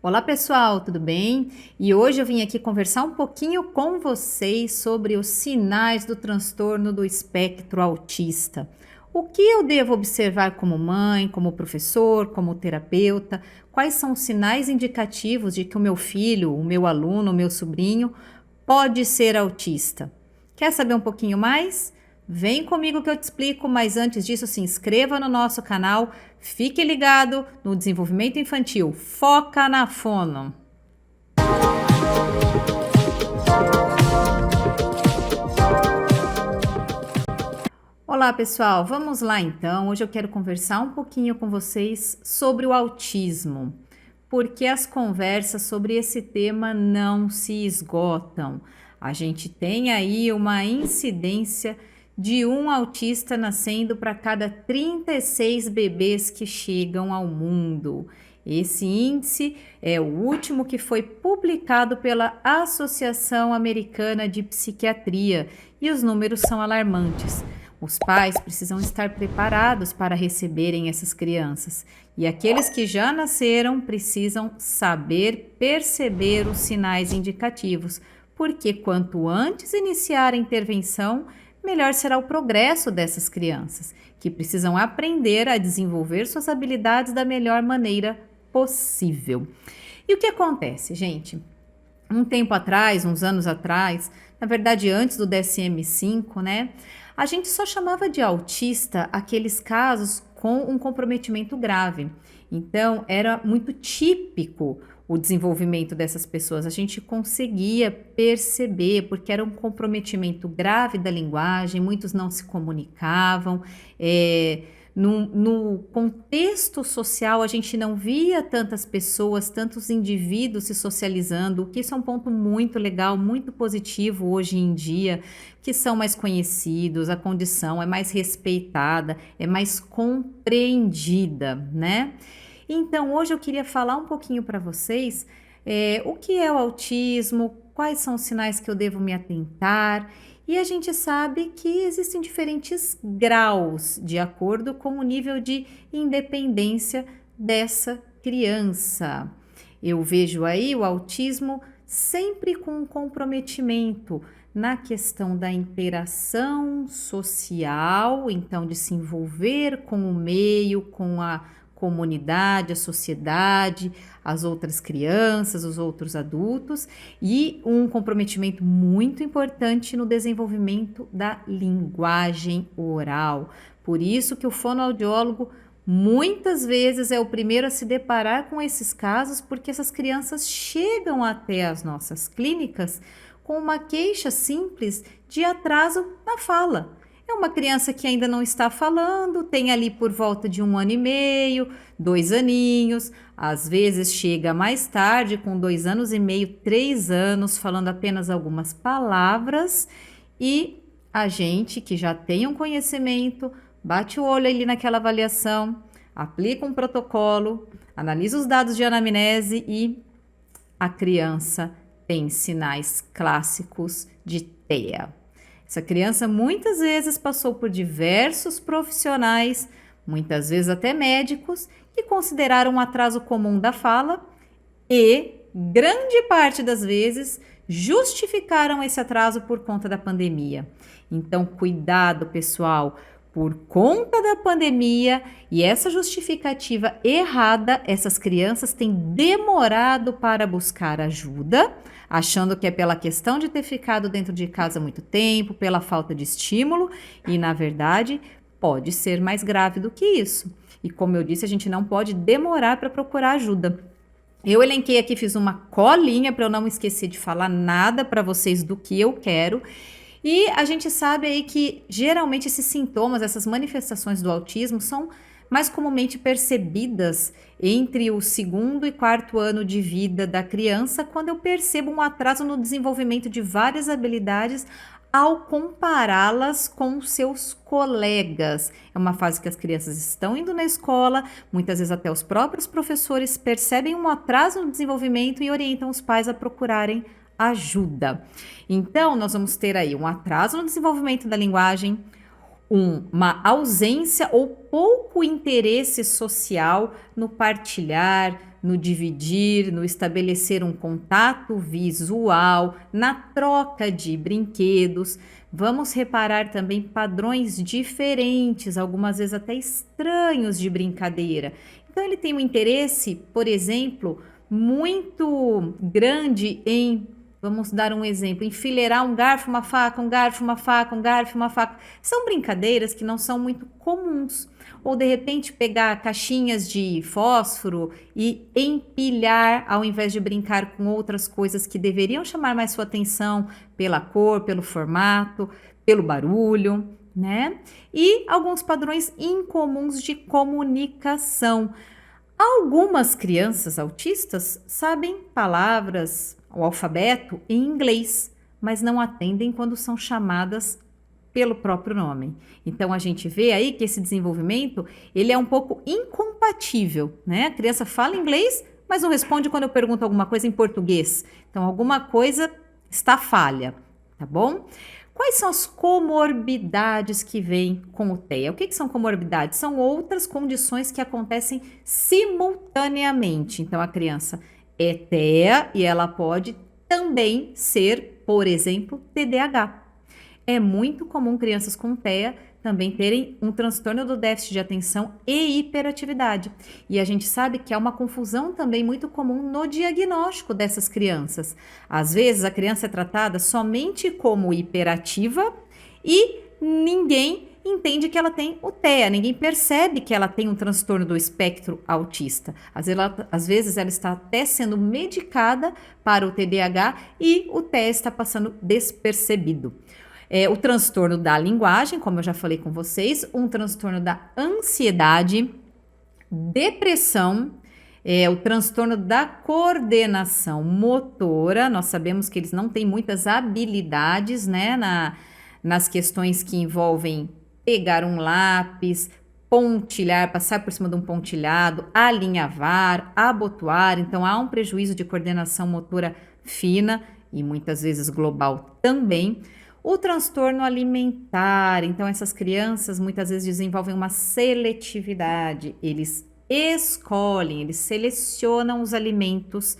Olá pessoal, tudo bem? E hoje eu vim aqui conversar um pouquinho com vocês sobre os sinais do transtorno do espectro autista. O que eu devo observar como mãe, como professor, como terapeuta? Quais são os sinais indicativos de que o meu filho, o meu aluno, o meu sobrinho pode ser autista? Quer saber um pouquinho mais? Vem comigo que eu te explico, mas antes disso, se inscreva no nosso canal, fique ligado no desenvolvimento infantil. Foca na fono. Olá, pessoal. Vamos lá então. Hoje eu quero conversar um pouquinho com vocês sobre o autismo, porque as conversas sobre esse tema não se esgotam. A gente tem aí uma incidência de um autista nascendo para cada 36 bebês que chegam ao mundo. Esse índice é o último que foi publicado pela Associação Americana de Psiquiatria e os números são alarmantes. Os pais precisam estar preparados para receberem essas crianças e aqueles que já nasceram precisam saber perceber os sinais indicativos, porque quanto antes iniciar a intervenção, melhor será o progresso dessas crianças, que precisam aprender a desenvolver suas habilidades da melhor maneira possível. E o que acontece, gente? Um tempo atrás, uns anos atrás, na verdade antes do DSM-5, né? A gente só chamava de autista aqueles casos com um comprometimento grave. Então, era muito típico o desenvolvimento dessas pessoas. A gente conseguia perceber, porque era um comprometimento grave da linguagem, muitos não se comunicavam, no contexto social, a gente não via tantas pessoas, tantos indivíduos se socializando, o que isso é um ponto muito legal, muito positivo hoje em dia, que são mais conhecidos, a condição é mais respeitada, é mais compreendida, né? Então, hoje eu queria falar um pouquinho para vocês o que é o autismo, quais são os sinais que eu devo me atentar. E a gente sabe que existem diferentes graus de acordo com o nível de independência dessa criança. Eu vejo aí o autismo sempre com um comprometimento na questão da interação social, então de se envolver com o meio, com a comunidade, a sociedade, as outras crianças, os outros adultos e um comprometimento muito importante no desenvolvimento da linguagem oral. Por isso que o fonoaudiólogo muitas vezes é o primeiro a se deparar com esses casos, porque essas crianças chegam até as nossas clínicas com uma queixa simples de atraso na fala. É uma criança que ainda não está falando, tem ali por volta de 1 ano e meio, 2 aninhos, às vezes chega mais tarde, com 2 anos e meio, 3 anos, falando apenas algumas palavras, e a gente que já tem um conhecimento, bate o olho ali naquela avaliação, aplica um protocolo, analisa os dados de anamnese e a criança tem sinais clássicos de TEA. Essa criança muitas vezes passou por diversos profissionais, muitas vezes até médicos, que consideraram um atraso comum da fala e, grande parte das vezes, justificaram esse atraso por conta da pandemia. Então, cuidado, pessoal, por conta da pandemia e essa justificativa errada, essas crianças têm demorado para buscar ajuda, achando que é pela questão de ter ficado dentro de casa muito tempo, pela falta de estímulo, e na verdade pode ser mais grave do que isso. E como eu disse, a gente não pode demorar para procurar ajuda. Eu elenquei aqui, fiz uma colinha para eu não esquecer de falar nada para vocês do que eu quero. E a gente sabe aí que geralmente esses sintomas, essas manifestações do autismo são mais comumente percebidas entre o 2º e 4º ano de vida da criança, quando eu percebo um atraso no desenvolvimento de várias habilidades ao compará-las com seus colegas. É uma fase que as crianças estão indo na escola, muitas vezes até os próprios professores percebem um atraso no desenvolvimento e orientam os pais a procurarem ajuda. Então, nós vamos ter aí um atraso no desenvolvimento da linguagem, uma ausência ou pouco interesse social no partilhar, no dividir, no estabelecer um contato visual, na troca de brinquedos. Vamos reparar também padrões diferentes, algumas vezes até estranhos de brincadeira. Então, ele tem um interesse, por exemplo, muito grande em, vamos dar um exemplo, enfileirar um garfo, uma faca, um garfo, uma faca, um garfo, uma faca. São brincadeiras que não são muito comuns. Ou de repente pegar caixinhas de fósforo e empilhar, ao invés de brincar com outras coisas que deveriam chamar mais sua atenção pela cor, pelo formato, pelo barulho, né? E alguns padrões incomuns de comunicação. Algumas crianças autistas sabem palavras, o alfabeto em inglês, mas não atendem quando são chamadas pelo próprio nome. Então a gente vê aí que esse desenvolvimento, ele é um pouco incompatível, né? A criança fala inglês, mas não responde quando eu pergunto alguma coisa em português. Então alguma coisa está falha, tá bom? Quais são as comorbidades que vêm com o TEA? O que são comorbidades? São outras condições que acontecem simultaneamente. Então, a criança é TEA e ela pode também ser, por exemplo, TDAH. É muito comum crianças com TEA também terem um transtorno do déficit de atenção e hiperatividade. E a gente sabe que há uma confusão também muito comum no diagnóstico dessas crianças. Às vezes a criança é tratada somente como hiperativa e ninguém entende que ela tem o TEA, ninguém percebe que ela tem um transtorno do espectro autista. Às vezes ela está até sendo medicada para o TDAH e o TEA está passando despercebido. O transtorno da linguagem, como eu já falei com vocês, um transtorno da ansiedade, depressão, o transtorno da coordenação motora. Nós sabemos que eles não têm muitas habilidades, né, nas questões que envolvem pegar um lápis, pontilhar, passar por cima de um pontilhado, alinhavar, abotoar. Então, há um prejuízo de coordenação motora fina e muitas vezes global também. O transtorno alimentar, então essas crianças muitas vezes desenvolvem uma seletividade, eles escolhem, eles selecionam os alimentos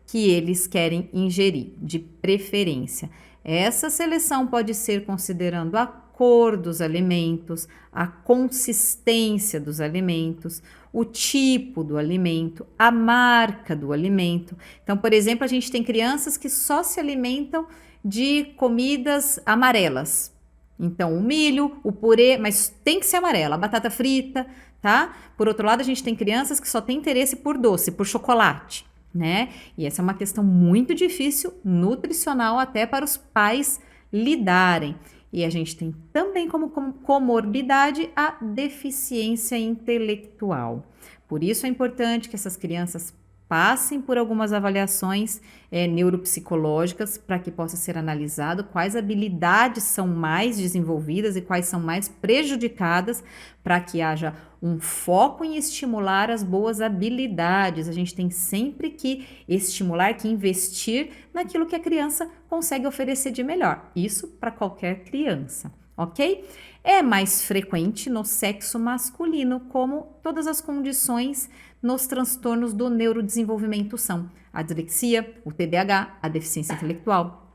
que eles querem ingerir, de preferência. Essa seleção pode ser considerando a cor dos alimentos, a consistência dos alimentos, o tipo do alimento, a marca do alimento. Então, por exemplo, a gente tem crianças que só se alimentam de comidas amarelas. Então, o milho, o purê, mas tem que ser amarela, a batata frita, tá? Por outro lado, a gente tem crianças que só têm interesse por doce, por chocolate, né? E essa é uma questão muito difícil, nutricional, até para os pais lidarem. E a gente tem também como comorbidade a deficiência intelectual. Por isso é importante que essas crianças passem por algumas avaliações neuropsicológicas para que possa ser analisado quais habilidades são mais desenvolvidas e quais são mais prejudicadas, para que haja um foco em estimular as boas habilidades. A gente tem sempre que estimular, que investir naquilo que a criança consegue oferecer de melhor. Isso para qualquer criança, ok? É mais frequente no sexo masculino, como todas as condições nos transtornos do neurodesenvolvimento são a dislexia, o TDAH, a deficiência intelectual,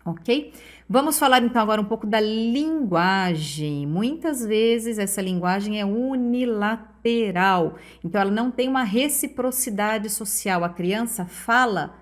ok? Vamos falar então agora um pouco da linguagem. Muitas vezes essa linguagem é unilateral, então ela não tem uma reciprocidade social. A criança fala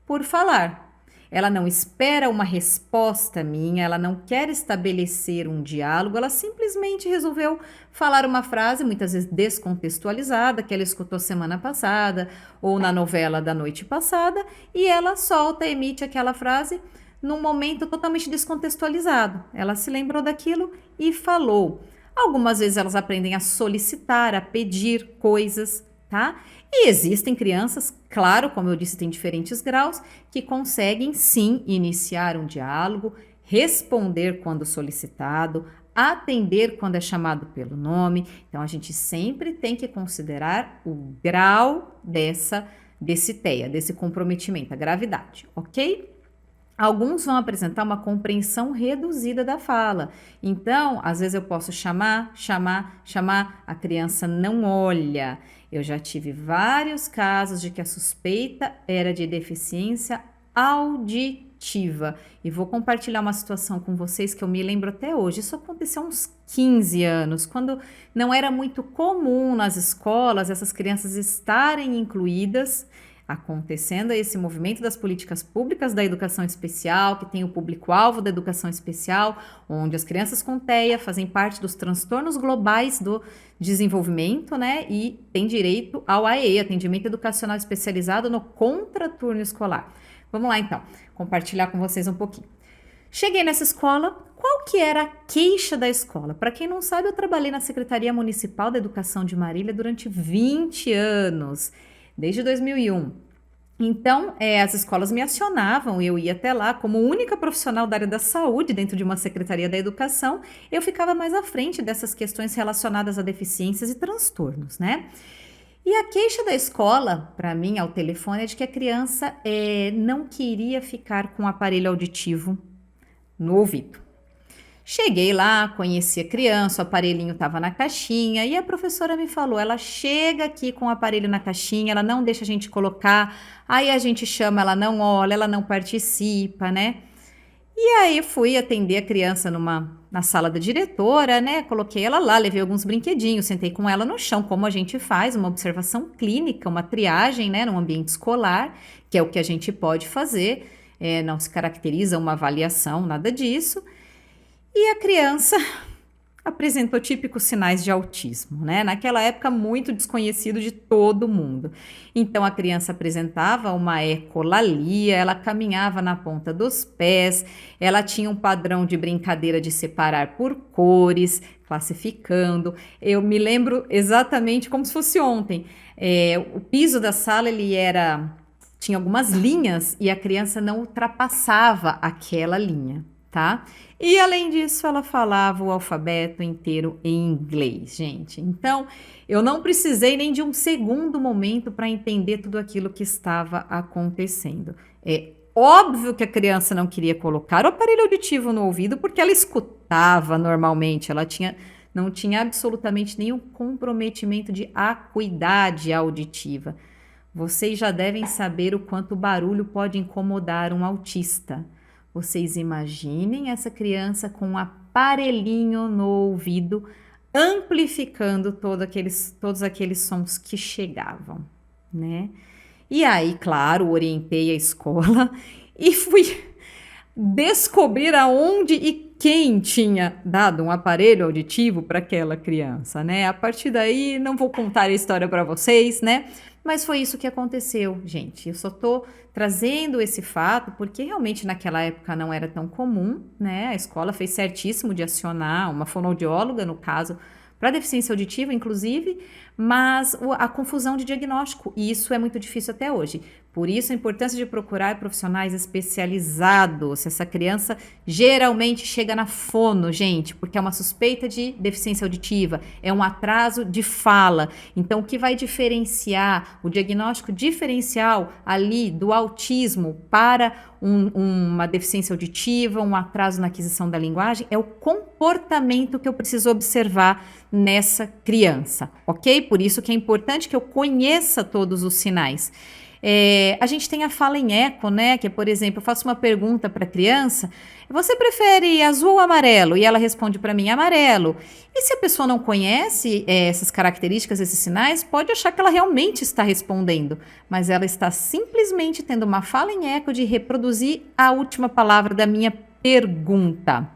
por falar. Ela não espera uma resposta minha, ela não quer estabelecer um diálogo, ela simplesmente resolveu falar uma frase, muitas vezes descontextualizada, que ela escutou semana passada ou na novela da noite passada, e ela solta, emite aquela frase num momento totalmente descontextualizado. Ela se lembrou daquilo e falou. Algumas vezes elas aprendem a solicitar, a pedir coisas, tá? E existem crianças, claro, como eu disse, tem diferentes graus, que conseguem sim iniciar um diálogo, responder quando solicitado, atender quando é chamado pelo nome. Então, a gente sempre tem que considerar o grau desse TEA, desse comprometimento, a gravidade, ok? Alguns vão apresentar uma compreensão reduzida da fala. Então, às vezes eu posso chamar, chamar, chamar, a criança não olha. Eu já tive vários casos de que a suspeita era de deficiência auditiva. E vou compartilhar uma situação com vocês que eu me lembro até hoje. Isso aconteceu há uns 15 anos, quando não era muito comum nas escolas essas crianças estarem incluídas, acontecendo esse movimento das políticas públicas da educação especial, que tem o público-alvo da educação especial, onde as crianças com TEA fazem parte dos transtornos globais do desenvolvimento, né? E tem direito ao AEE, atendimento educacional especializado no contraturno escolar. Vamos lá então, compartilhar com vocês um pouquinho. Cheguei nessa escola, qual que era a queixa da escola? Para quem não sabe, eu trabalhei na Secretaria Municipal da Educação de Marília durante 20 anos, desde 2001. Então, as escolas me acionavam, eu ia até lá, como única profissional da área da saúde dentro de uma Secretaria da Educação, eu ficava mais à frente dessas questões relacionadas a deficiências e transtornos, né? E a queixa da escola, para mim, ao telefone, é de que a criança não queria ficar com o aparelho auditivo no ouvido. Cheguei lá, conheci a criança, o aparelhinho estava na caixinha e a professora me falou, ela chega aqui com o aparelho na caixinha, ela não deixa a gente colocar, aí a gente chama, ela não olha, ela não participa, né? E aí fui atender a criança na sala da diretora, né? Coloquei ela lá, levei alguns brinquedinhos, sentei com ela no chão, como a gente faz, uma observação clínica, uma triagem, né? Num ambiente escolar, que é o que a gente pode fazer, não se caracteriza uma avaliação, nada disso. E a criança apresentou típicos sinais de autismo, né? Naquela época, muito desconhecido de todo mundo. Então, a criança apresentava uma ecolalia, ela caminhava na ponta dos pés, ela tinha um padrão de brincadeira de separar por cores, classificando. Eu me lembro exatamente como se fosse ontem. O piso da sala, tinha algumas linhas e a criança não ultrapassava aquela linha, tá? E além disso, ela falava o alfabeto inteiro em inglês, gente. Então, eu não precisei nem de um segundo momento para entender tudo aquilo que estava acontecendo. É óbvio que a criança não queria colocar o aparelho auditivo no ouvido porque ela escutava normalmente, não tinha absolutamente nenhum comprometimento de acuidade auditiva. Vocês já devem saber o quanto o barulho pode incomodar um autista. Vocês imaginem essa criança com um aparelhinho no ouvido, amplificando todos aqueles sons que chegavam, né? E aí, claro, orientei a escola e fui descobrir aonde e quem tinha dado um aparelho auditivo para aquela criança, né? A partir daí, não vou contar a história para vocês, né? Mas foi isso que aconteceu, gente. Eu só tô trazendo esse fato porque realmente naquela época não era tão comum, né? A escola fez certíssimo de acionar uma fonoaudióloga, no caso, para deficiência auditiva, inclusive, mas a confusão de diagnóstico, e isso é muito difícil até hoje. Por isso, a importância de procurar profissionais especializados. Essa criança geralmente chega na fono, gente, porque é uma suspeita de deficiência auditiva, é um atraso de fala. Então, o que vai diferenciar o diagnóstico diferencial ali do autismo para uma deficiência auditiva, um atraso na aquisição da linguagem, é o comportamento que eu preciso observar nessa criança, ok? Por isso que é importante que eu conheça todos os sinais. A gente tem a fala em eco, né? Que, por exemplo, eu faço uma pergunta para a criança: você prefere azul ou amarelo? E ela responde para mim amarelo. E se a pessoa não conhece essas características, esses sinais, pode achar que ela realmente está respondendo, mas ela está simplesmente tendo uma fala em eco de reproduzir a última palavra da minha pergunta.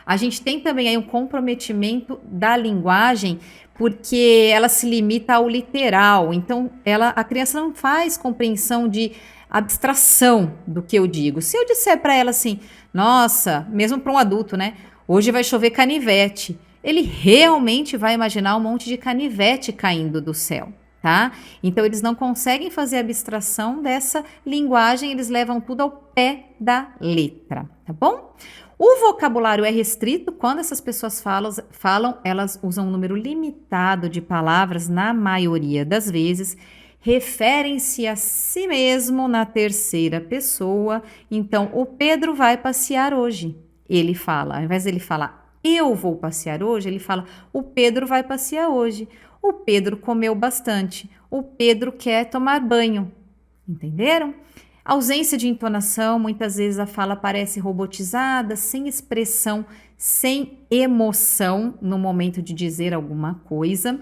A gente tem também aí um comprometimento da linguagem, porque ela se limita ao literal. Então, a criança não faz compreensão de abstração do que eu digo. Se eu disser para ela assim, nossa, mesmo para um adulto, né? Hoje vai chover canivete. Ele realmente vai imaginar um monte de canivete caindo do céu, tá? Então, eles não conseguem fazer abstração dessa linguagem, eles levam tudo ao pé da letra, tá bom? O vocabulário é restrito quando essas pessoas falam, elas usam um número limitado de palavras na maioria das vezes. referem-se a si mesmo na terceira pessoa. Então, o Pedro vai passear hoje. Ele fala, ao invés dele falar eu vou passear hoje, ele fala o Pedro vai passear hoje. O Pedro comeu bastante. O Pedro quer tomar banho. Entenderam? Ausência de entonação, muitas vezes a fala parece robotizada, sem expressão, sem emoção no momento de dizer alguma coisa.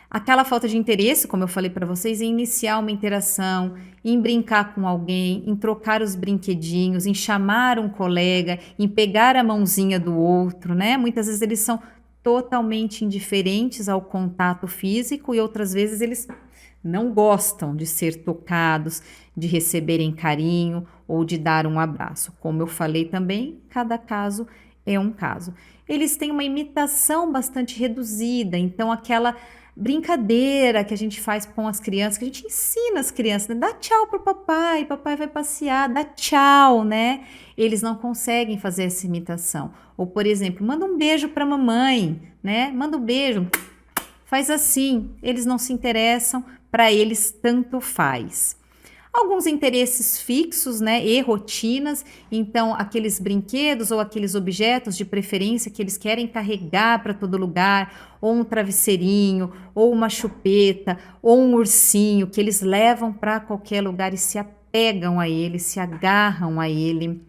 Aquela falta de interesse, como eu falei para vocês, em iniciar uma interação, em brincar com alguém, em trocar os brinquedinhos, em chamar um colega, em pegar a mãozinha do outro, né? Muitas vezes eles são totalmente indiferentes ao contato físico e outras vezes eles não gostam de ser tocados, de receberem carinho ou de dar um abraço. Como eu falei também, cada caso é um caso. Eles têm uma imitação bastante reduzida, então aquela brincadeira que a gente faz com as crianças, que a gente ensina as crianças, né? Dá tchau pro papai, papai vai passear, dá tchau, né? Eles não conseguem fazer essa imitação. Ou, por exemplo, manda um beijo para mamãe, né? Manda um beijo, faz assim. Eles não se interessam, para eles tanto faz. Alguns interesses fixos, né, e rotinas, então aqueles brinquedos ou aqueles objetos de preferência que eles querem carregar para todo lugar, ou um travesseirinho, ou uma chupeta, ou um ursinho, que eles levam para qualquer lugar e se apegam a ele, se agarram a ele.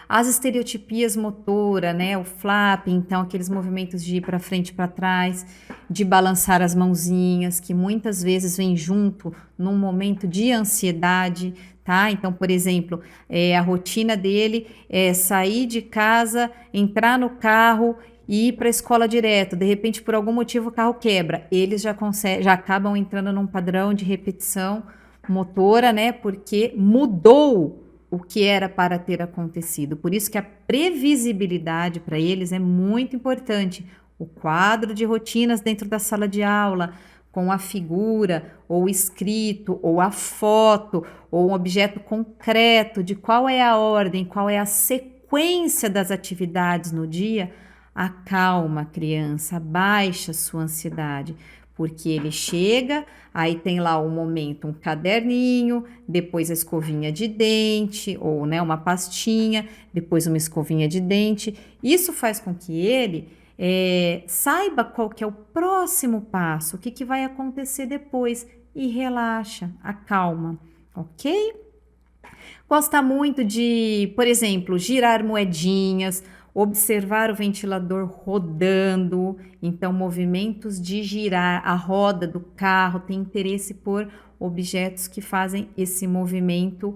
As estereotipias motora, né, o flap, então aqueles movimentos de ir para frente e para trás, de balançar as mãozinhas, que muitas vezes vem junto num momento de ansiedade, tá? Então, por exemplo, a rotina dele é sair de casa, entrar no carro e ir para a escola direto. De repente, por algum motivo, o carro quebra. Eles já acabam entrando num padrão de repetição motora, né? Porque mudou o que era para ter acontecido. Por isso que a previsibilidade para eles é muito importante. O quadro de rotinas dentro da sala de aula, com a figura, ou escrito, ou a foto, ou um objeto concreto de qual é a ordem, qual é a sequência das atividades no dia, acalma a criança, abaixa a sua ansiedade. Porque ele chega, aí tem lá um momento, um caderninho, depois a escovinha de dente, ou né, uma pastinha, depois uma escovinha de dente. Isso faz com que ele saiba qual que é o próximo passo, o que, que vai acontecer depois, e relaxa, acalma, ok? Gosta muito de, por exemplo, girar moedinhas, observar o ventilador rodando, então movimentos de girar a roda do carro, tem interesse por objetos que fazem esse movimento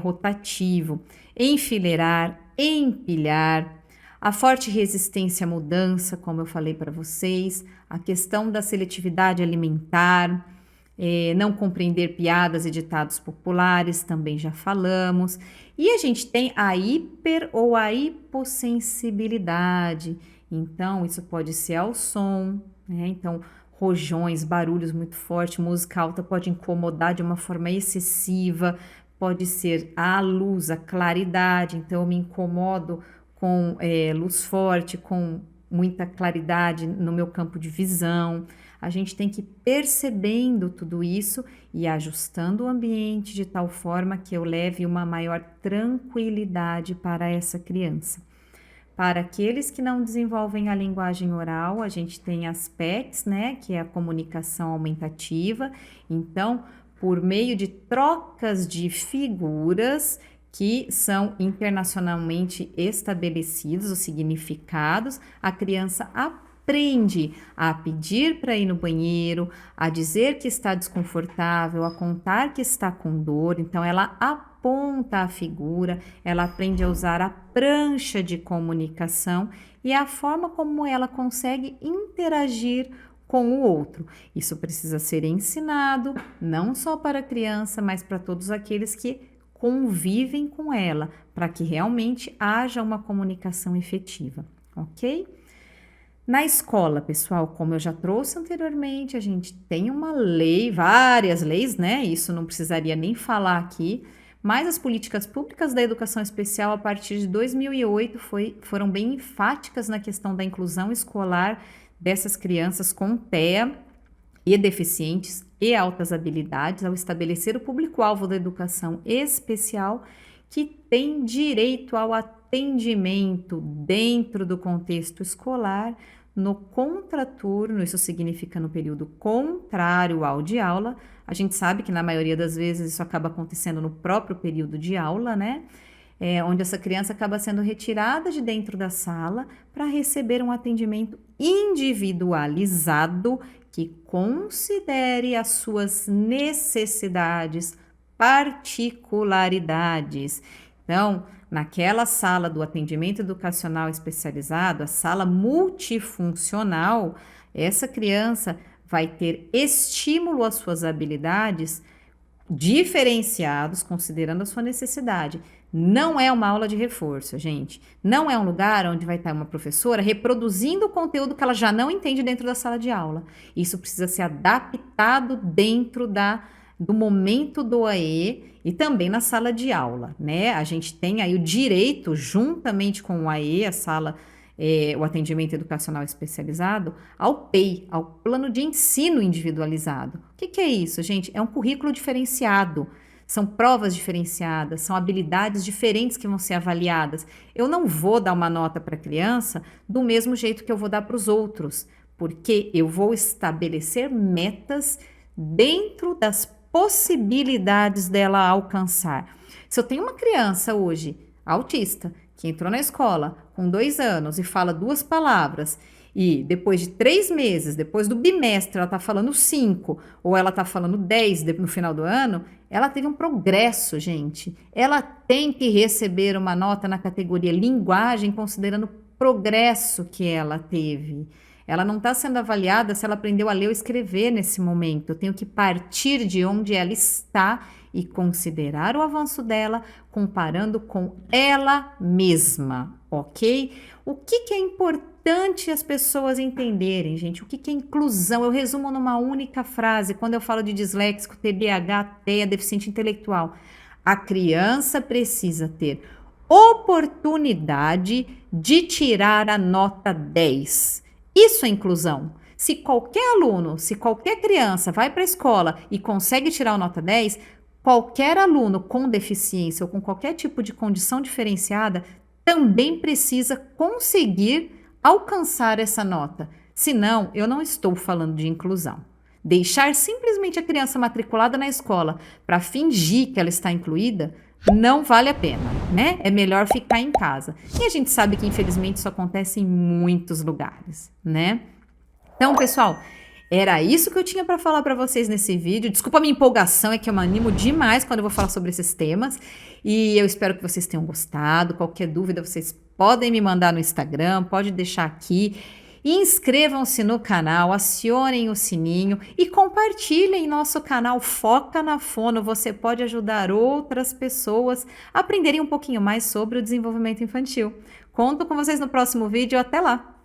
rotativo. Enfileirar, empilhar, a forte resistência à mudança, como eu falei para vocês, a questão da seletividade alimentar, não compreender piadas e ditados populares, também já falamos. E a gente tem a hiper ou a hipossensibilidade. Então, isso pode ser ao som, né? Então, rojões, barulhos muito fortes, música alta pode incomodar de uma forma excessiva, pode ser a luz, a claridade. Então, eu me incomodo com luz forte, com muita claridade no meu campo de visão. A gente tem que ir percebendo tudo isso e ajustando o ambiente de tal forma que eu leve uma maior tranquilidade para essa criança. Para aqueles que não desenvolvem a linguagem oral, a gente tem as PECs, né, que é a comunicação aumentativa. Então, por meio de trocas de figuras que são internacionalmente estabelecidos, os significados, a criança aprende a pedir para ir no banheiro, a dizer que está desconfortável, a contar que está com dor. Então, ela aponta a figura, ela aprende a usar a prancha de comunicação e a forma como ela consegue interagir com o outro. Isso precisa ser ensinado, não só para a criança, mas para todos aqueles que convivem com ela, para que realmente haja uma comunicação efetiva, ok? Na escola, pessoal, como eu já trouxe anteriormente, a gente tem uma lei, várias leis, né? Isso não precisaria nem falar aqui, mas as políticas públicas da educação especial a partir de 2008 foram bem enfáticas na questão da inclusão escolar dessas crianças com TEA. e deficientes e altas habilidades ao estabelecer o público-alvo da educação especial que tem direito ao atendimento dentro do contexto escolar no contraturno, isso significa no período contrário ao de aula. A gente sabe que na maioria das vezes isso acaba acontecendo no próprio período de aula, né? Onde essa criança acaba sendo retirada de dentro da sala para receber um atendimento individualizado que considere as suas necessidades, particularidades. Então, naquela sala do atendimento educacional especializado, a sala multifuncional, essa criança vai ter estímulo às suas habilidades diferenciados, considerando a sua necessidade. Não é uma aula de reforço, gente. Não é um lugar onde vai estar uma professora reproduzindo o conteúdo que ela já não entende dentro da sala de aula. Isso precisa ser adaptado dentro do momento do AE e também na sala de aula, né? A gente tem aí o direito, juntamente com o AE, a sala, o atendimento educacional especializado, ao PEI, ao plano de ensino individualizado. O que é isso, gente? É um currículo diferenciado. São provas diferenciadas, são habilidades diferentes que vão ser avaliadas. Eu não vou dar uma nota para a criança do mesmo jeito que eu vou dar para os outros, porque eu vou estabelecer metas dentro das possibilidades dela alcançar. Se eu tenho uma criança hoje autista que entrou na escola com 2 anos e fala 2 palavras e depois de 3 meses, depois do bimestre, ela está falando 5 ou ela está falando 10 no final do ano, ela teve um progresso, gente. Ela tem que receber uma nota na categoria linguagem, considerando o progresso que ela teve. Ela não está sendo avaliada se ela aprendeu a ler ou escrever nesse momento. Eu tenho que partir de onde ela está e considerar o avanço dela comparando com ela mesma, ok? O que é importante as pessoas entenderem, gente? O que é inclusão? Eu resumo numa única frase. Quando eu falo de disléxico, TDAH, TEA, deficiente intelectual, a criança precisa ter oportunidade de tirar a nota 10. Isso é inclusão. Se qualquer aluno, se qualquer criança vai para a escola e consegue tirar a nota 10, qualquer aluno com deficiência ou com qualquer tipo de condição diferenciada também precisa conseguir alcançar essa nota. Senão, eu não estou falando de inclusão. Deixar simplesmente a criança matriculada na escola para fingir que ela está incluída não vale a pena, né? É melhor ficar em casa. E a gente sabe que, infelizmente, isso acontece em muitos lugares, né? Então, pessoal, era isso que eu tinha para falar para vocês nesse vídeo. Desculpa a minha empolgação, é que eu me animo demais quando eu vou falar sobre esses temas. E eu espero que vocês tenham gostado. Qualquer dúvida, vocês podem me mandar no Instagram, pode deixar aqui. Inscrevam-se no canal, acionem o sininho e compartilhem nosso canal Foca na Fono. Você pode ajudar outras pessoas a aprenderem um pouquinho mais sobre o desenvolvimento infantil. Conto com vocês no próximo vídeo. Até lá!